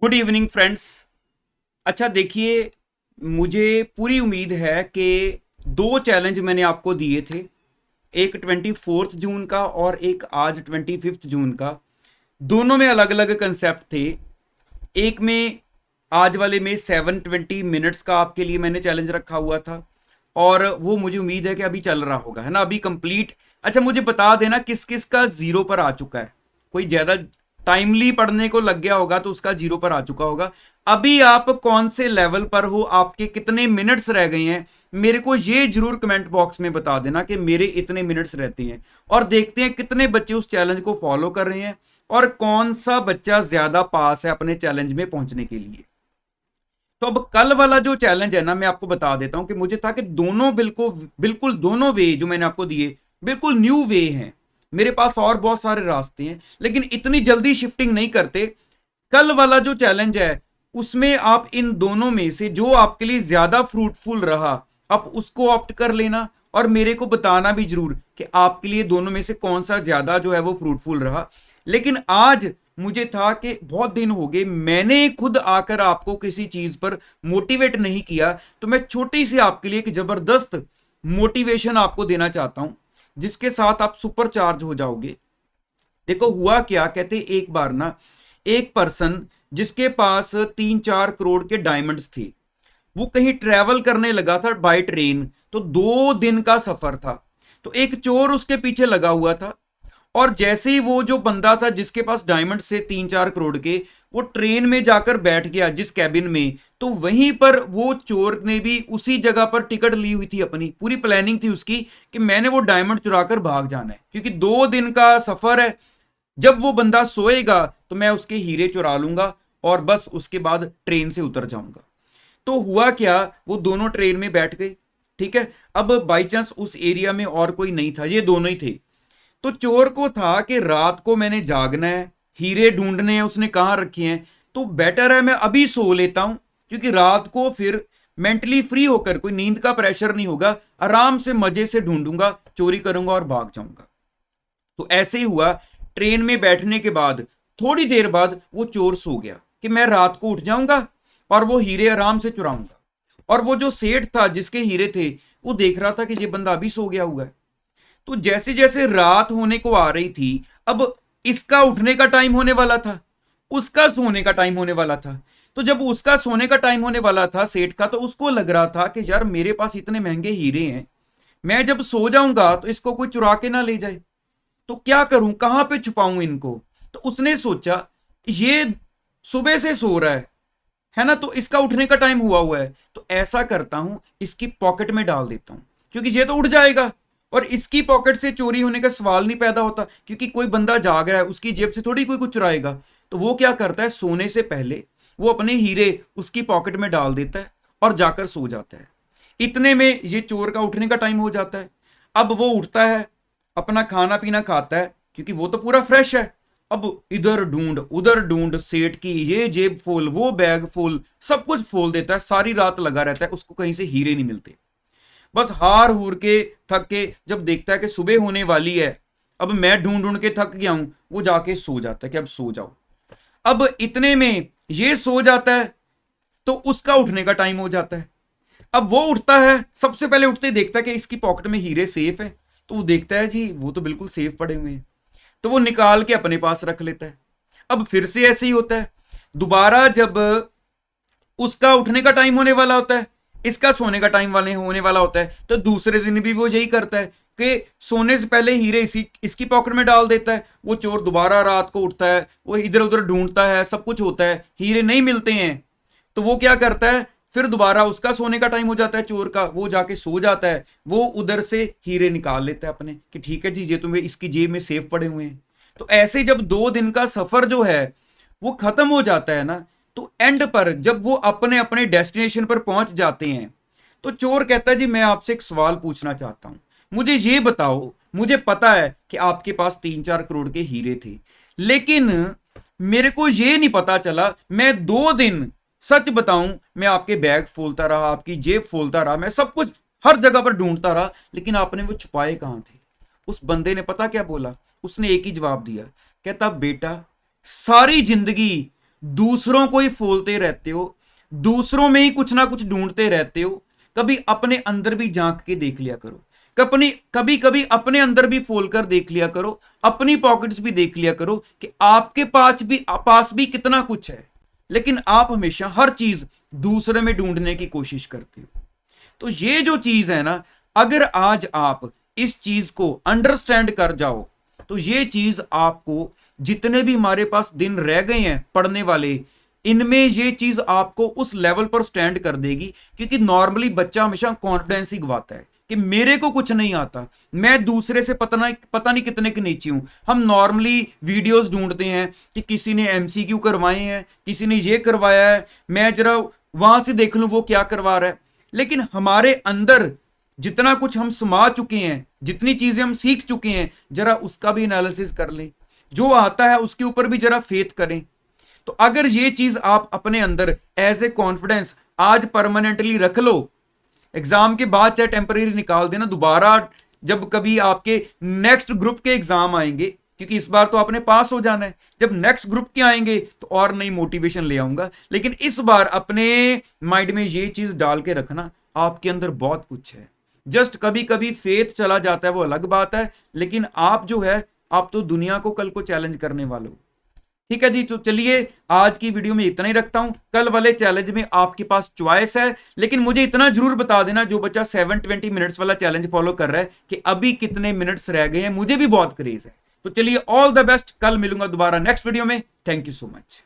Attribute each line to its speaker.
Speaker 1: Good evening friends. अच्छा देखिए, मुझे पूरी उम्मीद है कि दो चैलेंज मैंने आपको दिए थे, एक 24 जून का और एक आज 25 जून का। दोनों में अलग अलग कंसेप्ट थे। एक में, आज वाले में 720 मिनट्स का आपके लिए मैंने चैलेंज रखा हुआ था और वो मुझे उम्मीद है कि अभी चल रहा होगा, है ना, अभी कंप्लीट। अच्छा मुझे बता देना किस किस का जीरो पर आ चुका है। कोई ज़्यादा टाइमली पढ़ने को लग गया होगा तो उसका जीरो पर आ चुका होगा। अभी आप कौन से लेवल पर हो, आपके कितने मिनट्स रह गए हैं, मेरे को ये जरूर कमेंट बॉक्स में बता देना कि मेरे इतने मिनट्स रहते हैं। और देखते हैं कितने बच्चे उस चैलेंज को फॉलो कर रहे हैं और कौन सा बच्चा ज्यादा पास है अपने चैलेंज में पहुंचने के लिए। तो अब कल वाला जो चैलेंज है ना, मैं आपको बता देता हूं कि मुझे था कि दोनों बिल्कुल बिल्कुल दोनों वे जो मैंने आपको दिए बिल्कुल न्यू वे हैं। मेरे पास और बहुत सारे रास्ते हैं लेकिन इतनी जल्दी शिफ्टिंग नहीं करते। कल वाला जो चैलेंज है उसमें आप इन दोनों में से जो आपके लिए ज्यादा फ्रूटफुल रहा आप उसको ऑप्ट कर लेना और मेरे को बताना भी जरूर कि आपके लिए दोनों में से कौन सा ज्यादा जो है वो फ्रूटफुल रहा। लेकिन आज मुझे था कि बहुत दिन हो गए मैंने खुद आकर आपको किसी चीज पर मोटिवेट नहीं किया, तो मैं छोटी सी आपके लिए एक जबरदस्त मोटिवेशन आपको देना चाहता हूं जिसके साथ आप सुपर चार्ज हो जाओगे। देखो हुआ क्या, कहते एक बार ना एक पर्सन जिसके पास 3-4 करोड़ के डायमंड्स थे, वो कहीं ट्रेवल करने लगा था बाय ट्रेन। तो 2 दिन का सफर था, तो एक चोर उसके पीछे लगा हुआ था। और जैसे ही वो जो बंदा था जिसके पास डायमंड से 3-4 करोड़ के, वो ट्रेन में जाकर बैठ गया जिस कैबिन में, तो वहीं पर वो चोर ने भी उसी जगह पर टिकट ली हुई थी, अपनी पूरी प्लानिंग थी उसकी कि मैंने वो डायमंड चुराकर भाग जाना है क्योंकि 2 दिन का सफर है। जब वो बंदा सोएगा तो मैं उसके हीरे चुरा लूंगा और बस उसके बाद ट्रेन से उतर जाऊंगा। तो हुआ क्या, वो दोनों ट्रेन में बैठ गए। ठीक है, अब बाई चांस उस एरिया में और कोई नहीं था, ये दोनों ही थे। तो चोर को था कि रात को मैंने जागना है, हीरे ढूंढने हैं, उसने कहां रखे हैं, तो बेटर है मैं अभी सो लेता हूं क्योंकि रात को फिर मेंटली फ्री होकर कोई नींद का प्रेशर नहीं होगा, आराम से मजे से ढूंढूंगा, चोरी करूंगा और भाग जाऊंगा। तो ऐसे ही हुआ। ट्रेन में बैठने के बाद थोड़ी देर बाद वो चोर सो गया कि मैं रात को उठ जाऊंगा और वो हीरे आराम से चुराऊंगा। और वो जो सेठ था जिसके हीरे थे, वो देख रहा था कि ये बंदा अभी सो गया हुआ है। तो जैसे जैसे रात होने को आ रही थी, अब इसका उठने का टाइम होने वाला था, उसका सोने का टाइम होने वाला था। तो जब उसका सोने का टाइम होने वाला था सेठ का, तो उसको लग रहा था कि यार मेरे पास इतने महंगे हीरे हैं, मैं जब सो जाऊंगा तो इसको कोई चुरा के ना ले जाए, तो क्या करूं, कहां पे छुपाऊं इनको। तो उसने सोचा ये सुबह से सो रहा है ना, तो इसका उठने का टाइम हुआ है, तो ऐसा करता हूं इसकी पॉकेट में डाल देता हूं क्योंकि ये तो उठ जाएगा और इसकी पॉकेट से चोरी होने का सवाल नहीं पैदा होता क्योंकि कोई बंदा जाग रहा है, उसकी जेब से थोड़ी कोई कुछ चुराएगा। तो वो क्या करता है, सोने से पहले वो अपने हीरे उसकी पॉकेट में डाल देता है और जाकर सो जाता है। इतने में ये चोर का उठने का टाइम हो जाता है। अब वो उठता है, अपना खाना पीना खाता है क्योंकि वो तो पूरा फ्रेश है। अब इधर ढूंढ उधर ढूंढ, सेठ की ये जेब फुल, वो बैग फुल, सब कुछ फोल देता है, सारी रात लगा रहता है, उसको कहीं से हीरे नहीं मिलते। बस हार हूर के थक के जब देखता है कि सुबह होने वाली है, अब मैं ढूंढ ढूंढ के थक गया हूं, वो जाके सो जाता है कि अब सो जाओ। अब इतने में ये सो जाता है तो उसका उठने का टाइम हो जाता है। अब वो उठता है, सबसे पहले उठते ही देखता है कि इसकी पॉकेट में हीरे सेफ है, तो वो देखता है जी वो तो बिल्कुल सेफ पड़े हुए हैं, तो वो निकाल के अपने पास रख लेता है। अब फिर से ऐसे ही होता है, दोबारा जब उसका उठने का टाइम होने वाला होता है, इसका सोने का टाइम वाले होने वाला होता है, तो दूसरे दिन भी वो यही करता है कि सोने से पहले हीरे इसकी पॉकेट में डाल देता है। वो चोर दोबारा रात को उठता है, वो इधर उधर ढूंढता है, सब कुछ होता है, हीरे नहीं मिलते हैं। तो वो क्या करता है, फिर दोबारा उसका सोने का टाइम हो जाता है चोर का, वो जाके सो जाता है, वो उधर से हीरे निकाल लेता है अपने कि ठीक है जी ये तुम्हें इसकी जेब में सेफ पड़े हुए हैं। तो ऐसे जब 2 दिन का सफर जो है वो खत्म हो जाता है ना, तो एंड पर जब वो अपने अपने डेस्टिनेशन पर पहुंच जाते हैं, तो चोर कहता है जी मैं आपसे एक सवाल पूछना चाहता हूं, मुझे ये बताओ, मुझे पता है कि आपके पास 3-4 करोड़ के हीरे थे, लेकिन मेरे को ये नहीं पता चला, मैं 2 दिन सच बताऊं मैं आपके बैग फोलता रहा, आपकी जेब फोलता रहा, मैं सब कुछ हर जगह पर ढूंढता रहा, लेकिन आपने वो छुपाए कहां थे। उस बंदे ने पता क्या बोला, उसने एक ही जवाब दिया, कहता बेटा सारी जिंदगी दूसरों को ही फूलते रहते हो, दूसरों में ही कुछ ना कुछ ढूंढते रहते हो। कभी अपने अंदर भी झांक के देख लिया करो, कभी कभी अपने अंदर भी फोल कर देख लिया करो, अपनी पॉकेट्स भी देख लिया करो कि आपके पास भी कितना कुछ है। लेकिन आप हमेशा हर चीज दूसरे में ढूंढने की कोशिश करते हो। तो ये जो चीज है ना, अगर आज आप इस चीज को अंडरस्टैंड कर जाओ तो ये चीज आपको, जितने भी हमारे पास दिन रह गए हैं पढ़ने वाले, इनमें ये चीज आपको उस लेवल पर स्टैंड कर देगी। क्योंकि नॉर्मली बच्चा हमेशा कॉन्फिडेंस ही गवाता है कि मेरे को कुछ नहीं आता, मैं दूसरे से पता नहीं कितने के नीचे हूं। हम नॉर्मली वीडियोस ढूंढते हैं कि किसी ने एमसीक्यू करवाए हैं, किसी ने ये करवाया है, मैं जरा वहां से देख लूं वो क्या करवा रहा है। लेकिन हमारे अंदर जितना कुछ हम समा चुके हैं, जितनी चीजें हम सीख चुके हैं, जरा उसका भी एनालिसिस कर लें। जो आता है उसके ऊपर भी जरा फेथ करें। तो अगर ये चीज आप अपने अंदर एज ए कॉन्फिडेंस आज परमानेंटली रख लो, एग्जाम के बाद चाहे टेम्पररी निकाल देना, दोबारा जब कभी आपके नेक्स्ट ग्रुप के एग्जाम आएंगे, क्योंकि इस बार तो आपने पास हो जाना है, जब नेक्स्ट ग्रुप के आएंगे तो और नई मोटिवेशन ले आऊंगा। लेकिन इस बार अपने माइंड में ये चीज डाल के रखना, आपके अंदर बहुत कुछ है। जस्ट कभी कभी फेथ चला जाता है, वो अलग बात है। लेकिन आप जो है, आप तो दुनिया को कल को चैलेंज करने वाले हो। ठीक है जी, तो चलिए आज की वीडियो में इतना ही रखता हूं। कल वाले चैलेंज में आपके पास चॉइस है, लेकिन मुझे इतना जरूर बता देना जो बच्चा 720 मिनट्स वाला चैलेंज फॉलो कर रहा है कि अभी कितने मिनट्स रह गए हैं। मुझे भी बहुत क्रेज है। तो चलिए, ऑल द बेस्ट। कल मिलूंगा दोबारा नेक्स्ट वीडियो में। Thank you so much.